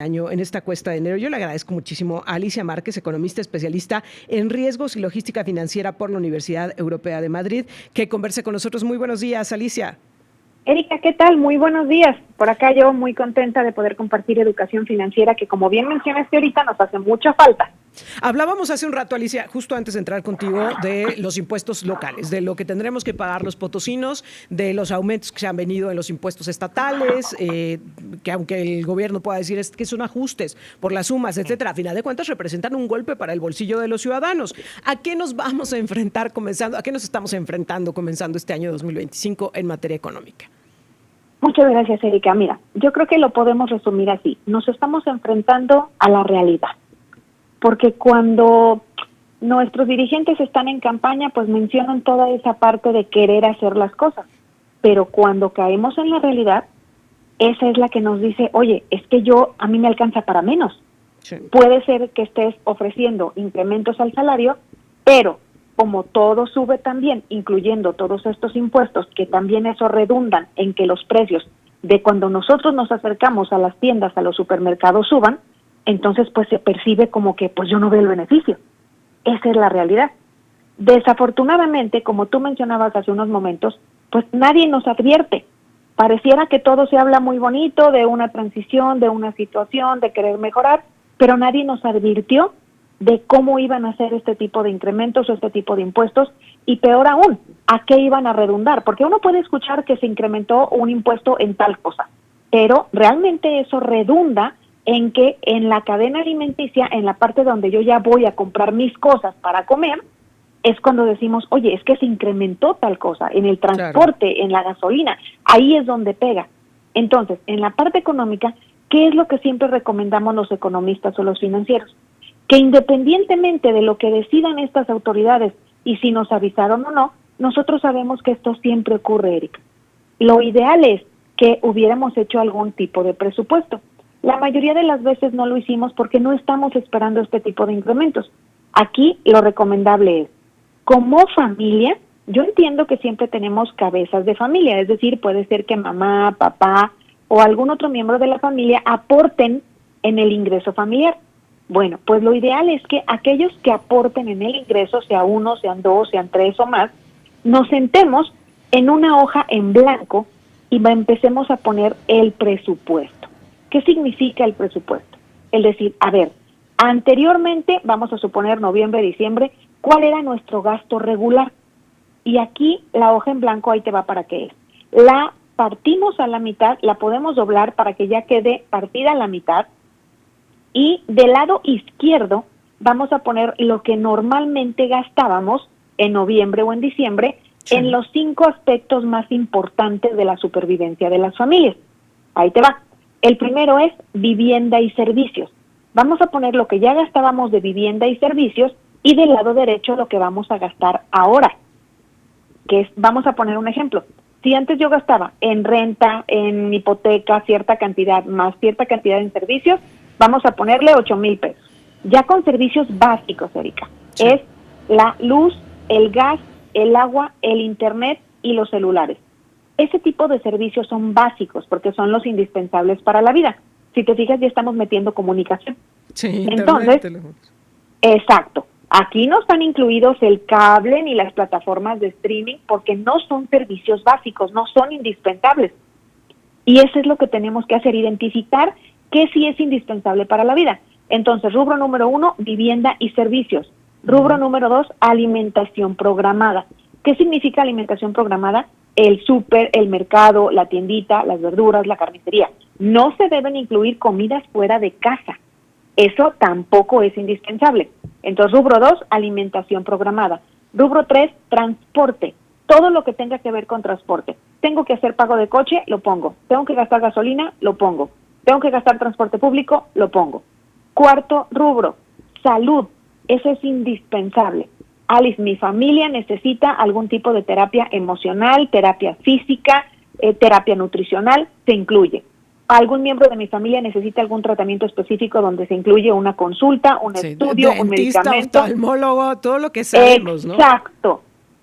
Año en esta cuesta de enero. Yo le agradezco muchísimo a Alicia Márquez, economista especialista en riesgos y logística financiera por la Universidad Europea de Madrid, que converse con nosotros. Muy buenos días, Alicia. Erika, ¿qué tal? Muy buenos días. Por acá yo muy contenta de poder compartir educación financiera que, como bien mencionaste ahorita, nos hace mucha falta. Hablábamos hace un rato, Alicia, justo antes de entrar contigo, de los impuestos locales, de lo que tendremos que pagar los potosinos, de los aumentos que se han venido en los impuestos estatales, que aunque el gobierno pueda decir que son ajustes por las sumas, etcétera, a final de cuentas representan un golpe para el bolsillo de los ciudadanos. ¿A qué nos vamos a enfrentar a qué nos estamos enfrentando comenzando este año 2025 en materia económica? Muchas gracias, Erika. Mira, yo creo que lo podemos resumir así. Nos estamos enfrentando a la realidad. Porque cuando nuestros dirigentes están en campaña, pues mencionan toda esa parte de querer hacer las cosas. Pero cuando caemos en la realidad, esa es la que nos dice, oye, es que a mí me alcanza para menos. Sí. Puede ser que estés ofreciendo incrementos al salario, pero como todo sube también, incluyendo todos estos impuestos, que también eso redundan en que los precios de cuando nosotros nos acercamos a las tiendas, a los supermercados suban, entonces pues se percibe como que pues yo no veo el beneficio. Esa es la realidad. Desafortunadamente, como tú mencionabas hace unos momentos, pues nadie nos advierte. Pareciera que todo se habla muy bonito de una transición, de una situación, de querer mejorar, pero nadie nos advirtió de cómo iban a ser este tipo de incrementos o este tipo de impuestos, y peor aún, a qué iban a redundar, porque uno puede escuchar que se incrementó un impuesto en tal cosa, pero realmente eso redunda en que en la cadena alimenticia, en la parte donde yo ya voy a comprar mis cosas para comer, es cuando decimos, oye, es que se incrementó tal cosa, en el transporte, claro, en la gasolina, ahí es donde pega. Entonces, en la parte económica, ¿qué es lo que siempre recomendamos los economistas o los financieros? Que independientemente de lo que decidan estas autoridades y si nos avisaron o no, nosotros sabemos que esto siempre ocurre, Erika. Lo ideal es que hubiéramos hecho algún tipo de presupuesto. La mayoría de las veces no lo hicimos porque no estamos esperando este tipo de incrementos. Aquí lo recomendable es, como familia, yo entiendo que siempre tenemos cabezas de familia, es decir, puede ser que mamá, papá o algún otro miembro de la familia aporten en el ingreso familiar. Bueno, pues lo ideal es que aquellos que aporten en el ingreso, sea uno, sean dos, sean tres o más, nos sentemos en una hoja en blanco y empecemos a poner el presupuesto. ¿Qué significa el presupuesto? Es decir, a ver, anteriormente, vamos a suponer noviembre, diciembre, ¿cuál era nuestro gasto regular? Y aquí la hoja en blanco, ahí te va para qué es. La partimos a la mitad, la podemos doblar para que ya quede partida a la mitad, y del lado izquierdo vamos a poner lo que normalmente gastábamos en noviembre o en diciembre, sí, en los 5 aspectos más importantes de la supervivencia de las familias. Ahí te va. El primero es vivienda y servicios. Vamos a poner lo que ya gastábamos de vivienda y servicios y del lado derecho lo que vamos a gastar ahora. Vamos a poner un ejemplo. Si antes yo gastaba en renta, en hipoteca, cierta cantidad más cierta cantidad en servicios, vamos a ponerle 8,000 pesos. Ya con servicios básicos, Erika, sí, es la luz, el gas, el agua, el internet y los celulares. Ese tipo de servicios son básicos porque son los indispensables para la vida. Si te fijas, ya estamos metiendo comunicación. Sí, entonces, internet, exacto. Aquí no están incluidos el cable ni las plataformas de streaming porque no son servicios básicos, no son indispensables. Y eso es lo que tenemos que hacer, identificar qué sí es indispensable para la vida. Entonces, rubro número 1, vivienda y servicios. Rubro número 2, alimentación programada. ¿Qué significa alimentación programada? El súper, el mercado, la tiendita, las verduras, la carnicería. No se deben incluir comidas fuera de casa. Eso tampoco es indispensable. Entonces, rubro 2, alimentación programada. Rubro 3, transporte. Todo lo que tenga que ver con transporte. Tengo que hacer pago de coche, lo pongo. Tengo que gastar gasolina, lo pongo. Tengo que gastar transporte público, lo pongo. Cuarto rubro, salud. Eso es indispensable. Alice, mi familia necesita algún tipo de terapia emocional, terapia física, terapia nutricional, se incluye. Algún miembro de mi familia necesita algún tratamiento específico donde se incluye una consulta, un estudio, dentista, un medicamento. Oftalmólogo, todo lo que sabemos, ¿no? Exacto.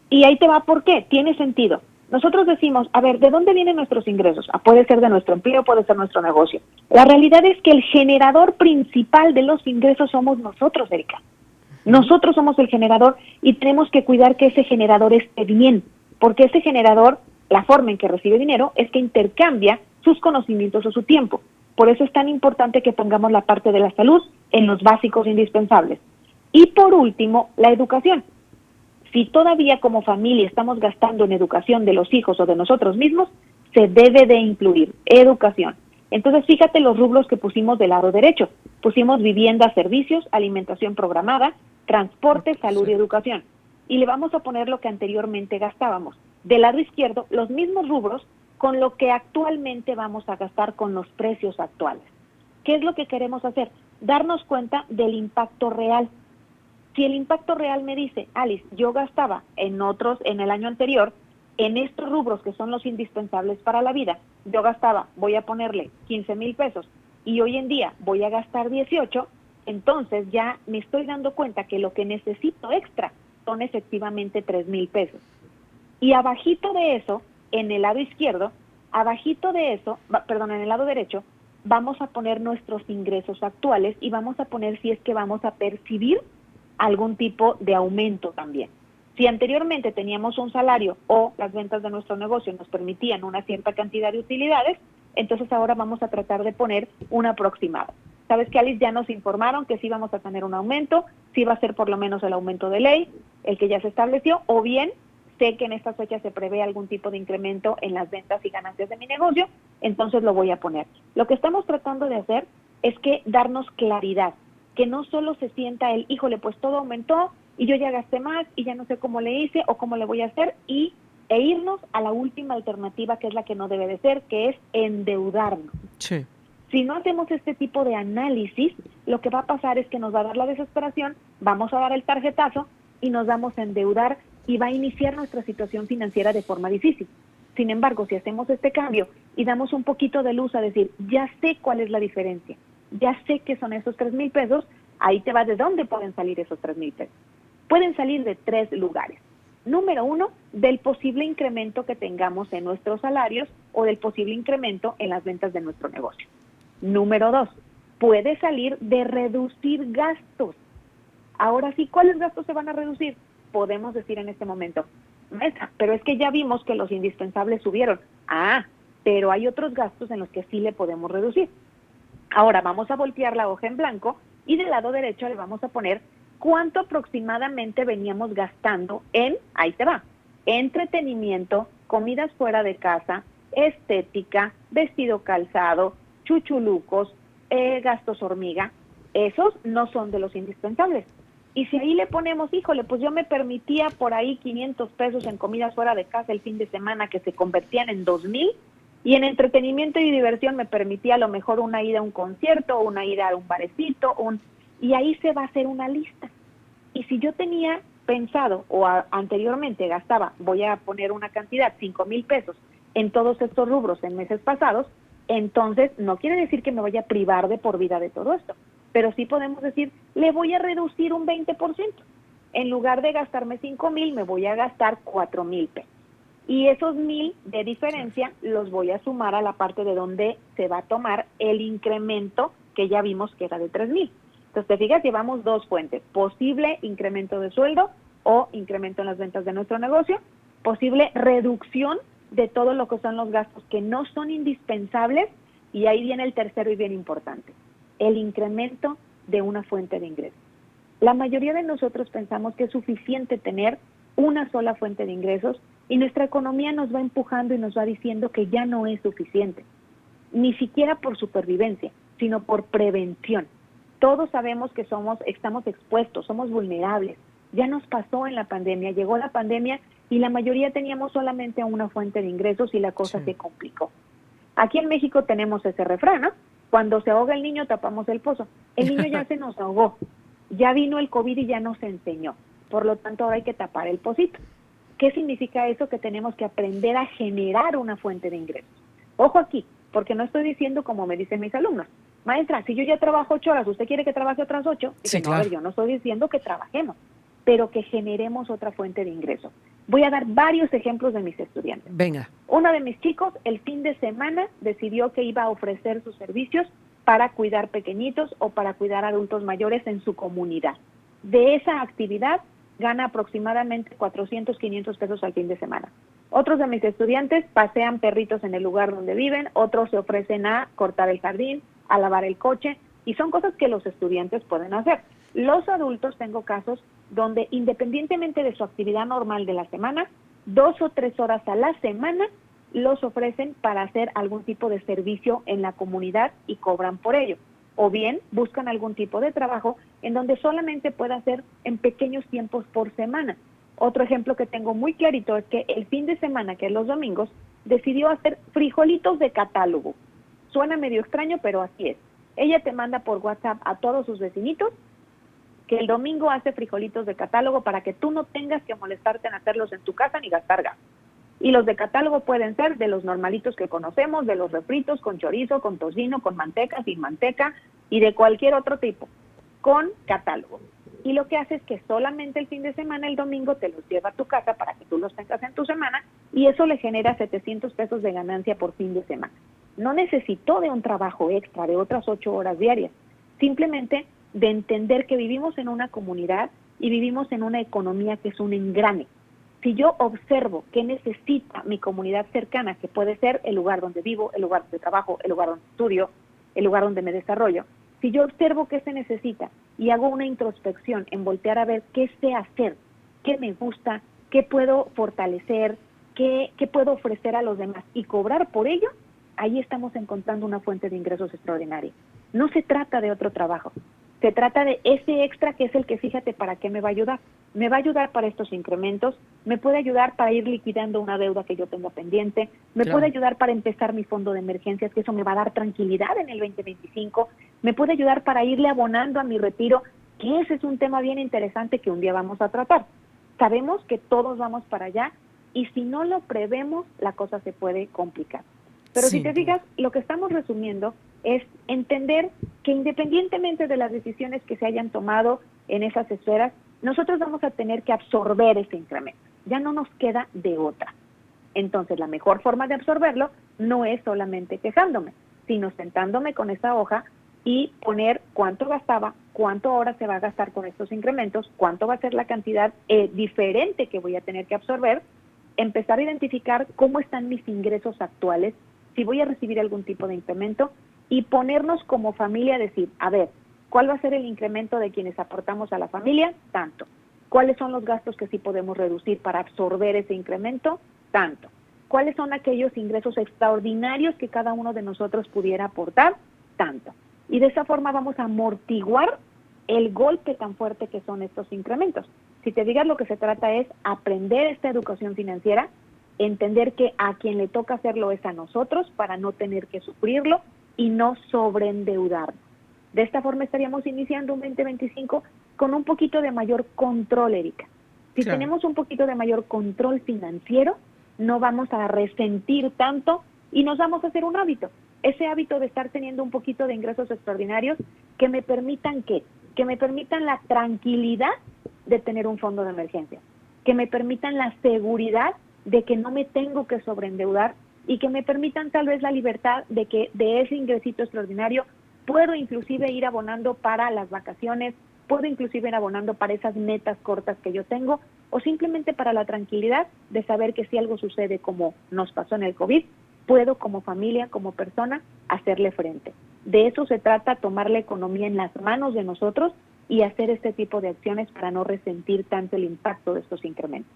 Y ahí te va, ¿por qué? Tiene sentido. Nosotros decimos, a ver, ¿de dónde vienen nuestros ingresos? Puede ser de nuestro empleo, puede ser nuestro negocio. La realidad es que el generador principal de los ingresos somos nosotros, Erika. Nosotros somos el generador y tenemos que cuidar que ese generador esté bien, porque ese generador, la forma en que recibe dinero es que intercambia sus conocimientos o su tiempo. Por eso es tan importante que pongamos la parte de la salud en los básicos indispensables. Y por último, la educación. Si todavía como familia estamos gastando en educación de los hijos o de nosotros mismos, se debe de incluir educación. Entonces, fíjate los rubros que pusimos del lado derecho. Pusimos vivienda, servicios, alimentación programada, transporte, salud y educación. Y le vamos a poner lo que anteriormente gastábamos. Del lado izquierdo, los mismos rubros con lo que actualmente vamos a gastar con los precios actuales. ¿Qué es lo que queremos hacer? Darnos cuenta del impacto real. Si el impacto real me dice, Alice, yo gastaba en el año anterior, en estos rubros que son los indispensables para la vida, yo gastaba, voy a ponerle 15,000 pesos y hoy en día voy a gastar 18, entonces ya me estoy dando cuenta que lo que necesito extra son efectivamente 3,000 pesos. Y abajito de eso, en el lado izquierdo, en el lado derecho, vamos a poner nuestros ingresos actuales y vamos a poner si es que vamos a percibir algún tipo de aumento también. Si anteriormente teníamos un salario o las ventas de nuestro negocio nos permitían una cierta cantidad de utilidades, entonces ahora vamos a tratar de poner un aproximado. ¿Sabes qué, Alice? Ya nos informaron que sí vamos a tener un aumento, sí va a ser por lo menos el aumento de ley, el que ya se estableció, o bien sé que en estas fechas se prevé algún tipo de incremento en las ventas y ganancias de mi negocio, entonces lo voy a poner. Lo que estamos tratando de hacer es que darnos claridad, que no solo se sienta el, híjole, pues todo aumentó y yo ya gasté más y ya no sé cómo le hice o cómo le voy a hacer e irnos a la última alternativa que es la que no debe de ser, que es endeudarnos. Sí. Si no hacemos este tipo de análisis, lo que va a pasar es que nos va a dar la desesperación, vamos a dar el tarjetazo y nos vamos a endeudar y va a iniciar nuestra situación financiera de forma difícil. Sin embargo, si hacemos este cambio y damos un poquito de luz a decir, ya sé cuál es la diferencia, ya sé que son esos 3,000 pesos, ahí te va de dónde pueden salir esos 3,000 pesos. Pueden salir de 3 lugares. Número 1, del posible incremento que tengamos en nuestros salarios o del posible incremento en las ventas de nuestro negocio. Número 2, puede salir de reducir gastos. Ahora sí, ¿cuáles gastos se van a reducir? Podemos decir en este momento, maestra, pero es que ya vimos que los indispensables subieron. Pero hay otros gastos en los que sí le podemos reducir. Ahora vamos a voltear la hoja en blanco y del lado derecho le vamos a poner cuánto aproximadamente veníamos gastando en, ahí te va, entretenimiento, comidas fuera de casa, estética, vestido calzado, chuchulucos, gastos hormiga. Esos no son de los indispensables. Y si ahí le ponemos, híjole, pues yo me permitía por ahí 500 pesos en comidas fuera de casa el fin de semana que se convertían en 2,000, y en entretenimiento y diversión me permitía a lo mejor una ida a un concierto, una ida a un barecito, y ahí se va a hacer una lista. Y si yo tenía pensado o anteriormente gastaba, voy a poner una cantidad, 5,000 pesos en todos estos rubros en meses pasados, entonces no quiere decir que me vaya a privar de por vida de todo esto, pero sí podemos decir, le voy a reducir un 20%. En lugar de gastarme 5,000, me voy a gastar 4,000 pesos. Y esos 1,000 de diferencia los voy a sumar a la parte de donde se va a tomar el incremento que ya vimos que era de 3,000. Entonces, te fijas, llevamos dos fuentes: posible incremento de sueldo o incremento en las ventas de nuestro negocio, posible reducción de todo lo que son los gastos que no son indispensables, y ahí viene el tercero y bien importante, el incremento de una fuente de ingresos. La mayoría de nosotros pensamos que es suficiente tener una sola fuente de ingresos y nuestra economía nos va empujando y nos va diciendo que ya no es suficiente, ni siquiera por supervivencia, sino por prevención. Todos sabemos que estamos expuestos, somos vulnerables. Ya nos pasó en la pandemia, llegó la pandemia y la mayoría teníamos solamente una fuente de ingresos y la cosa se complicó. Aquí en México tenemos ese refrán, ¿no? Cuando se ahoga el niño, tapamos el pozo. El niño ya se nos ahogó, ya vino el COVID y ya nos enseñó. Por lo tanto, ahora hay que tapar el pocito. ¿Qué significa eso? Que tenemos que aprender a generar una fuente de ingresos. Ojo aquí, porque no estoy diciendo como me dicen mis alumnos, maestra, si yo ya trabajo 8 horas, ¿usted quiere que trabaje otras 8? Sí, No, claro. a ver, yo no estoy diciendo que trabajemos, pero que generemos otra fuente de ingreso. Voy a dar varios ejemplos de mis estudiantes. Venga. Uno de mis chicos el fin de semana decidió que iba a ofrecer sus servicios para cuidar pequeñitos o para cuidar adultos mayores en su comunidad. De esa actividad gana aproximadamente 400, 500 pesos al fin de semana. Otros de mis estudiantes pasean perritos en el lugar donde viven, otros se ofrecen a cortar el jardín, a lavar el coche, y son cosas que los estudiantes pueden hacer. Los adultos, tengo casos donde independientemente de su actividad normal de la semana, 2 o 3 horas a la semana los ofrecen para hacer algún tipo de servicio en la comunidad y cobran por ello. O bien buscan algún tipo de trabajo en donde solamente pueda hacer en pequeños tiempos por semana. Otro ejemplo que tengo muy clarito es que el fin de semana, que es los domingos, decidió hacer frijolitos de catálogo. Suena medio extraño, pero así es. Ella te manda por WhatsApp a todos sus vecinitos que el domingo hace frijolitos de catálogo para que tú no tengas que molestarte en hacerlos en tu casa ni gastar gas. Y los de catálogo pueden ser de los normalitos que conocemos, de los refritos, con chorizo, con tocino, con manteca, sin manteca y de cualquier otro tipo, con catálogo. Y lo que hace es que solamente el fin de semana, el domingo, te los lleva a tu casa para que tú los tengas en tu semana y eso le genera 700 pesos de ganancia por fin de semana. No necesitó de un trabajo extra de otras 8 horas diarias, simplemente de entender que vivimos en una comunidad y vivimos en una economía que es un engrane. Si yo observo qué necesita mi comunidad cercana, que puede ser el lugar donde vivo, el lugar donde trabajo, el lugar donde estudio, el lugar donde me desarrollo, si yo observo qué se necesita y hago una introspección en voltear a ver qué sé hacer, qué me gusta, qué puedo fortalecer, qué puedo ofrecer a los demás y cobrar por ello, ahí estamos encontrando una fuente de ingresos extraordinaria. No se trata de otro trabajo, se trata de ese extra que es el que, fíjate, ¿para qué me va a ayudar? Me va a ayudar para estos incrementos, me puede ayudar para ir liquidando una deuda que yo tengo pendiente, me puede ayudar para empezar mi fondo de emergencias, que eso me va a dar tranquilidad en el 2025, me puede ayudar para irle abonando a mi retiro, que ese es un tema bien interesante que un día vamos a tratar. Sabemos que todos vamos para allá y si no lo prevemos, la cosa se puede complicar. Pero si te fijas, lo que estamos resumiendo es entender que independientemente de las decisiones que se hayan tomado en esas esferas, nosotros vamos a tener que absorber ese incremento. Ya no nos queda de otra. Entonces, la mejor forma de absorberlo no es solamente quejándome, sino sentándome con esa hoja y poner cuánto gastaba, cuánto ahora se va a gastar con estos incrementos, cuánto va a ser la cantidad diferente que voy a tener que absorber, empezar a identificar cómo están mis ingresos actuales, si voy a recibir algún tipo de incremento y ponernos como familia a decir, a ver, ¿cuál va a ser el incremento de quienes aportamos a la familia? Tanto. ¿Cuáles son los gastos que sí podemos reducir para absorber ese incremento? Tanto. ¿Cuáles son aquellos ingresos extraordinarios que cada uno de nosotros pudiera aportar? Tanto. Y de esa forma vamos a amortiguar el golpe tan fuerte que son estos incrementos. Si te digas, lo que se trata es aprender esta educación financiera, entender que a quien le toca hacerlo es a nosotros para no tener que sufrirlo y no sobreendeudarnos. De esta forma estaríamos iniciando un 2025 con un poquito de mayor control, Erika. Si tenemos un poquito de mayor control financiero, no vamos a resentir tanto y nos vamos a hacer un hábito. Ese hábito de estar teniendo un poquito de ingresos extraordinarios que me permitan ¿qué? Que me permitan la tranquilidad de tener un fondo de emergencia, que me permitan la seguridad de que no me tengo que sobreendeudar y que me permitan tal vez la libertad de que de ese ingresito extraordinario puedo inclusive ir abonando para las vacaciones, puedo inclusive ir abonando para esas metas cortas que yo tengo o simplemente para la tranquilidad de saber que si algo sucede como nos pasó en el COVID, puedo como familia, como persona, hacerle frente. De eso se trata, tomar la economía en las manos de nosotros y hacer este tipo de acciones para no resentir tanto el impacto de estos incrementos.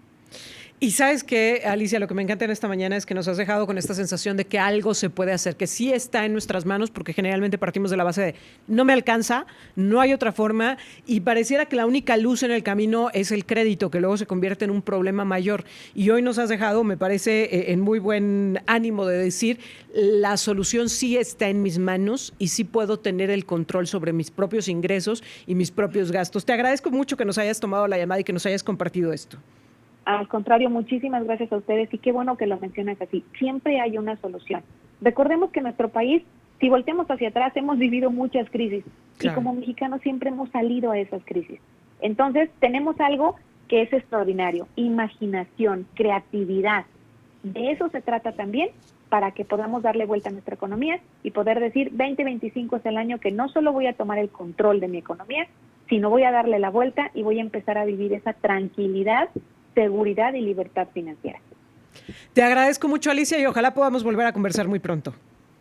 Y sabes que, Alicia, lo que me encanta en esta mañana es que nos has dejado con esta sensación de que algo se puede hacer, que sí está en nuestras manos, porque generalmente partimos de la base de no me alcanza, no hay otra forma, y pareciera que la única luz en el camino es el crédito, que luego se convierte en un problema mayor. Y hoy nos has dejado, me parece, en muy buen ánimo de decir, la solución sí está en mis manos y sí puedo tener el control sobre mis propios ingresos y mis propios gastos. Te agradezco mucho que nos hayas tomado la llamada y que nos hayas compartido esto. Al contrario, muchísimas gracias a ustedes y qué bueno que lo mencionas así. Siempre hay una solución. Recordemos que en nuestro país, si volteamos hacia atrás, hemos vivido muchas crisis y como mexicanos siempre hemos salido a esas crisis. Entonces, tenemos algo que es extraordinario, imaginación, creatividad. De eso se trata también, para que podamos darle vuelta a nuestra economía y poder decir 2025 es el año que no solo voy a tomar el control de mi economía, sino voy a darle la vuelta y voy a empezar a vivir esa tranquilidad, seguridad y libertad financiera. Te agradezco mucho, Alicia, y ojalá podamos volver a conversar muy pronto.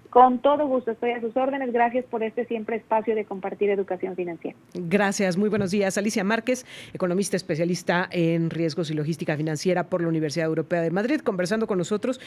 Con todo gusto, estoy a sus órdenes. Gracias por este siempre espacio de compartir educación financiera. Gracias, muy buenos días. Alicia Márquez, economista especialista en riesgos y logística financiera por la Universidad Europea de Madrid, conversando con nosotros